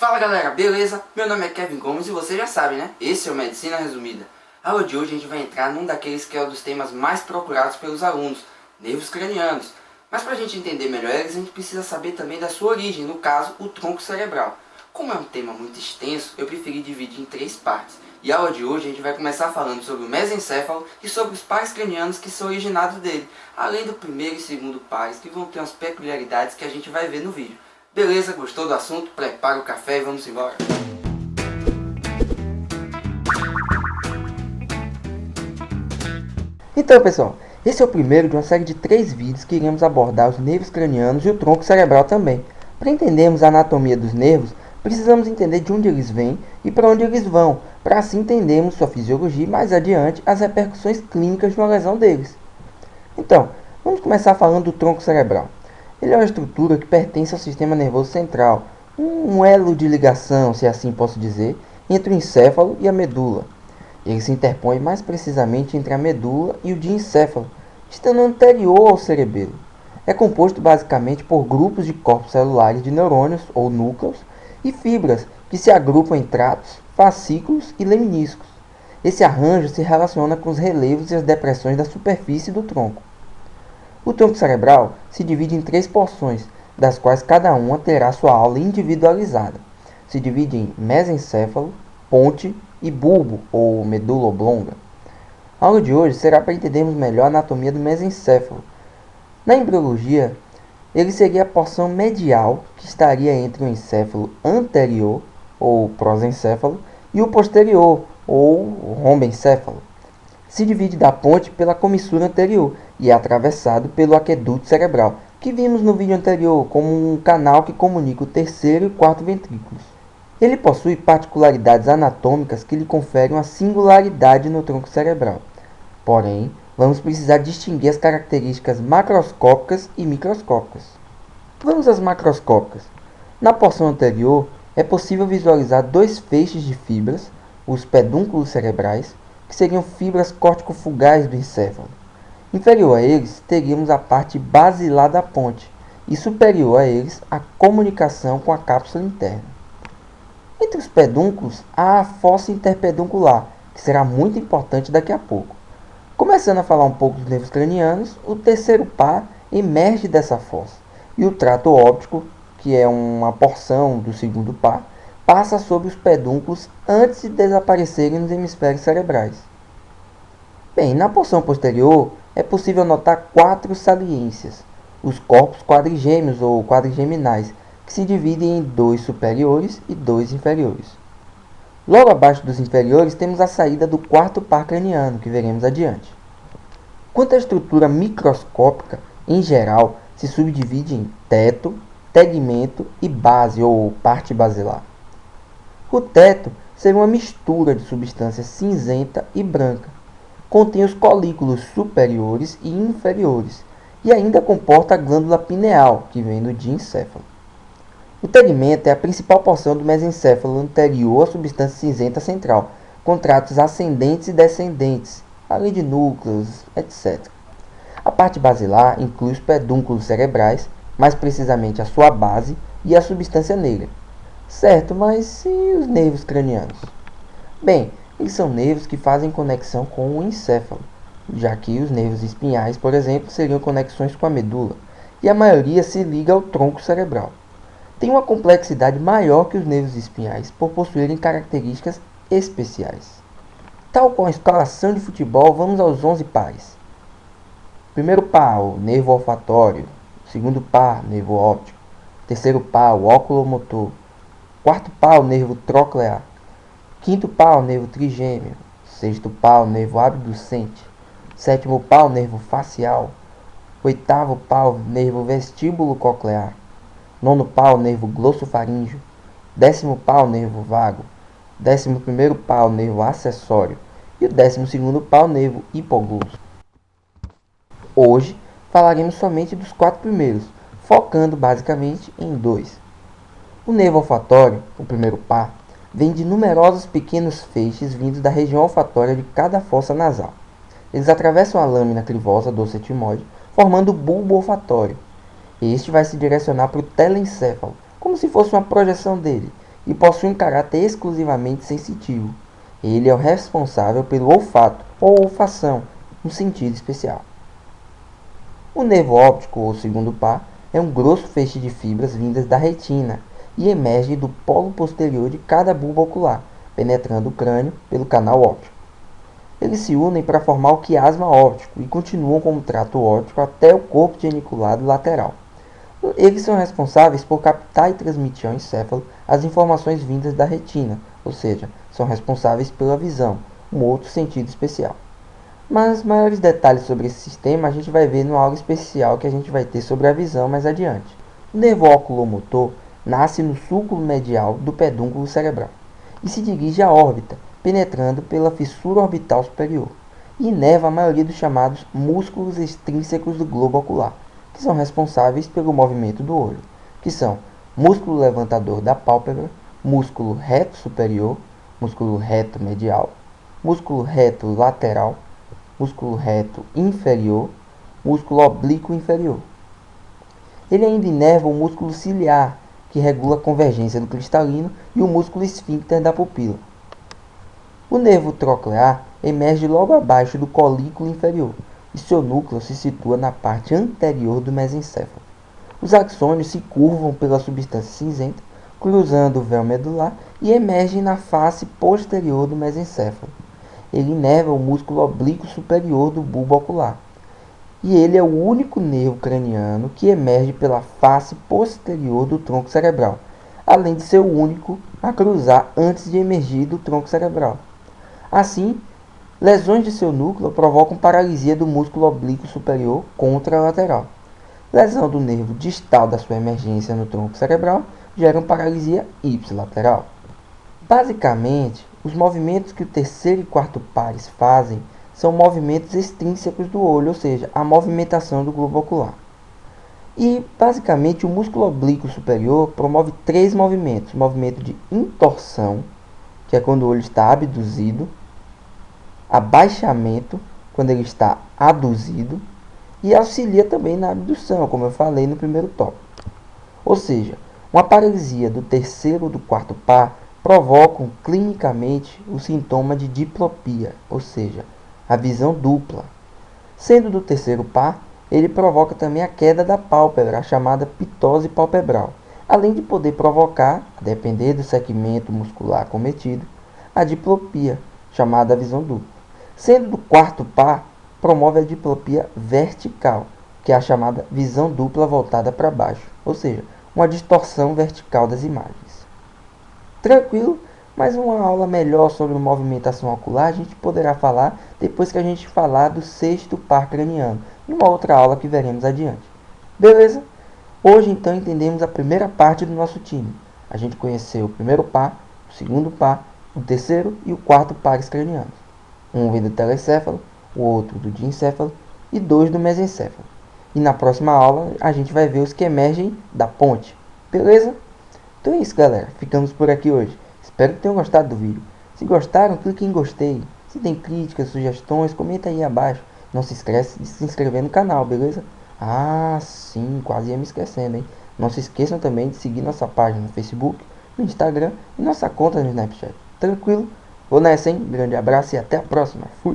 Fala galera, beleza? Meu nome é Kevin Gomes e você já sabe, né? Esse é o Medicina Resumida. A aula de hoje a gente vai entrar num daqueles que é um dos temas mais procurados pelos alunos, nervos cranianos. Mas para a gente entender melhor eles, a gente precisa saber também da sua origem, no caso, o tronco cerebral. Como é um tema muito extenso, eu preferi dividir em 3 partes. E a aula de hoje a gente vai começar falando sobre o mesencéfalo e sobre os pares cranianos que são originados dele, além do primeiro e segundo pares, que vão ter umas peculiaridades que a gente vai ver no vídeo. Beleza, gostou do assunto? Prepara o café e vamos embora. Então pessoal, esse é o primeiro de uma série de 3 vídeos que iremos abordar os nervos cranianos e o tronco cerebral também. Para entendermos a anatomia dos nervos, precisamos entender de onde eles vêm e para onde eles vão, para assim entendermos sua fisiologia e mais adiante as repercussões clínicas de uma lesão deles. Então, vamos começar falando do tronco cerebral. Ele é uma estrutura que pertence ao sistema nervoso central, um elo de ligação, se assim posso dizer, entre o encéfalo e a medula. Ele se interpõe mais precisamente entre a medula e o diencéfalo, estando anterior ao cerebelo. É composto basicamente por grupos de corpos celulares de neurônios ou núcleos e fibras que se agrupam em tratos, fascículos e leminiscos. Esse arranjo se relaciona com os relevos e as depressões da superfície do tronco. O tronco cerebral se divide em 3 porções, das quais cada uma terá sua aula individualizada. Se divide em mesencéfalo, ponte e bulbo ou medula oblonga. A aula de hoje será para entendermos melhor a anatomia do mesencéfalo. Na embriologia, ele seria a porção medial que estaria entre o encéfalo anterior ou prosencéfalo e o posterior ou rombencéfalo. Se divide da ponte pela comissura anterior e é atravessado pelo aqueduto cerebral, que vimos no vídeo anterior como um canal que comunica o terceiro e quarto ventrículos. Ele possui particularidades anatômicas que lhe conferem uma singularidade no tronco cerebral. Porém, vamos precisar distinguir as características macroscópicas e microscópicas. Vamos às macroscópicas. Na porção anterior, é possível visualizar 2 feixes de fibras, os pedúnculos cerebrais, que seriam fibras corticofugais do encéfalo. Inferior a eles, teríamos a parte basilar da ponte, e superior a eles, a comunicação com a cápsula interna. Entre os pedúnculos, há a fossa interpeduncular, que será muito importante daqui a pouco. Começando a falar um pouco dos nervos cranianos, o terceiro par emerge dessa fossa, e o trato óptico, que é uma porção do segundo par, passa sobre os pedúnculos antes de desaparecerem nos hemisférios cerebrais. Bem, na porção posterior é possível notar 4 saliências, os corpos quadrigêmeos ou quadrigeminais, que se dividem em 2 superiores e 2 inferiores. Logo abaixo dos inferiores temos a saída do quarto par craniano, que veremos adiante. Quanto à estrutura microscópica, em geral, se subdivide em teto, tegmento e base ou parte basilar. O teto seria uma mistura de substância cinzenta e branca. Contém os colículos superiores e inferiores e ainda comporta a glândula pineal, que vem do diencéfalo. O tegmento é a principal porção do mesencéfalo anterior à substância cinzenta central, com tratos ascendentes e descendentes, além de núcleos, etc. A parte basilar inclui os pedúnculos cerebrais, mais precisamente a sua base e a substância negra. Certo, mas e os nervos cranianos? Bem, eles são nervos que fazem conexão com o encéfalo, já que os nervos espinhais, por exemplo, seriam conexões com a medula, e a maioria se liga ao tronco cerebral. Tem uma complexidade maior que os nervos espinhais, por possuírem características especiais. Tal qual a escalação de futebol, vamos aos 11 pares. Primeiro par, o nervo olfatório. Segundo par, nervo óptico. Terceiro par, o oculomotor. Quarto par, o nervo troclear. Quinto par, o nervo trigêmeo. Sexto par, o nervo abducente. Sétimo par, o nervo facial. Oitavo par, o nervo vestíbulo coclear. Nono par, o nervo glossofaríngeo. Décimo par, o nervo vago. 11º par, o nervo acessório. E o 12º par, o nervo hipoglosso. Hoje, falaremos somente dos 4 primeiros, focando basicamente em 2. O nervo olfatório, o primeiro par, vem de numerosos pequenos feixes vindos da região olfatória de cada fossa nasal. Eles atravessam a lâmina crivosa do setimoide, formando o bulbo olfatório. Este vai se direcionar para o telencéfalo, como se fosse uma projeção dele, e possui um caráter exclusivamente sensitivo. Ele é o responsável pelo olfato ou olfação, um sentido especial. O nervo óptico, ou segundo par, é um grosso feixe de fibras vindas da retina e emerge do polo posterior de cada bulbo ocular, penetrando o crânio pelo canal óptico. Eles se unem para formar o quiasma óptico e continuam como trato óptico até o corpo geniculado lateral. Eles são responsáveis por captar e transmitir ao encéfalo as informações vindas da retina, ou seja, são responsáveis pela visão, um outro sentido especial. Mas maiores detalhes sobre esse sistema a gente vai ver numa aula especial que a gente vai ter sobre a visão mais adiante. O nervo oculomotor nasce no súculo medial do pedúnculo cerebral e se dirige à órbita, penetrando pela fissura orbital superior, e inerva a maioria dos chamados músculos extrínsecos do globo ocular, que são responsáveis pelo movimento do olho, que são músculo levantador da pálpebra, músculo reto superior, músculo reto medial, músculo reto lateral, músculo reto inferior, músculo oblíquo inferior. Ele ainda inerva o músculo ciliar, que regula a convergência do cristalino, e o músculo esfíncter da pupila. O nervo troclear emerge logo abaixo do colículo inferior, e seu núcleo se situa na parte anterior do mesencéfalo. Os axônios se curvam pela substância cinzenta, cruzando o véu medular e emergem na face posterior do mesencéfalo. Ele inerva o músculo oblíquo superior do bulbo ocular. E ele é o único nervo craniano que emerge pela face posterior do tronco cerebral, além de ser o único a cruzar antes de emergir do tronco cerebral. Assim, lesões de seu núcleo provocam paralisia do músculo oblíquo superior contralateral. Lesão do nervo distal da sua emergência no tronco cerebral geram paralisia ipsilateral. Basicamente, os movimentos que o terceiro e quarto pares fazem são movimentos extrínsecos do olho, ou seja, a movimentação do globo ocular. E, basicamente, o músculo oblíquo superior promove 3 movimentos. Movimento de intorsão, que é quando o olho está abduzido, abaixamento, quando ele está aduzido, e auxilia também na abdução, como eu falei no primeiro tópico. Ou seja, uma paralisia do terceiro ou do quarto par provocam clinicamente o sintoma de diplopia, ou seja, a visão dupla. Sendo do terceiro par, ele provoca também a queda da pálpebra, a chamada ptose palpebral, além de poder provocar, a depender do segmento muscular cometido, a diplopia, chamada visão dupla. Sendo do quarto par, promove a diplopia vertical, que é a chamada visão dupla voltada para baixo, ou seja, uma distorção vertical das imagens. Tranquilo? Mas uma aula melhor sobre movimentação ocular a gente poderá falar depois que a gente falar do sexto par craniano, em uma outra aula que veremos adiante. Beleza? Hoje então entendemos a primeira parte do nosso time. A gente conheceu o primeiro par, o segundo par, o terceiro e o quarto pares cranianos. Um vem do telecéfalo, o outro do diencéfalo e 2 do mesencéfalo. E na próxima aula a gente vai ver os que emergem da ponte. Beleza? Então é isso, galera. Ficamos por aqui hoje. Espero que tenham gostado do vídeo. Se gostaram, clique em gostei. Se tem críticas, sugestões, comenta aí abaixo. Não se esqueça de se inscrever no canal, beleza? Ah, sim, quase ia me esquecendo, hein? Não se esqueçam também de seguir nossa página no Facebook, no Instagram e nossa conta no Snapchat. Tranquilo? Vou nessa, hein? Grande abraço e até a próxima. Fui!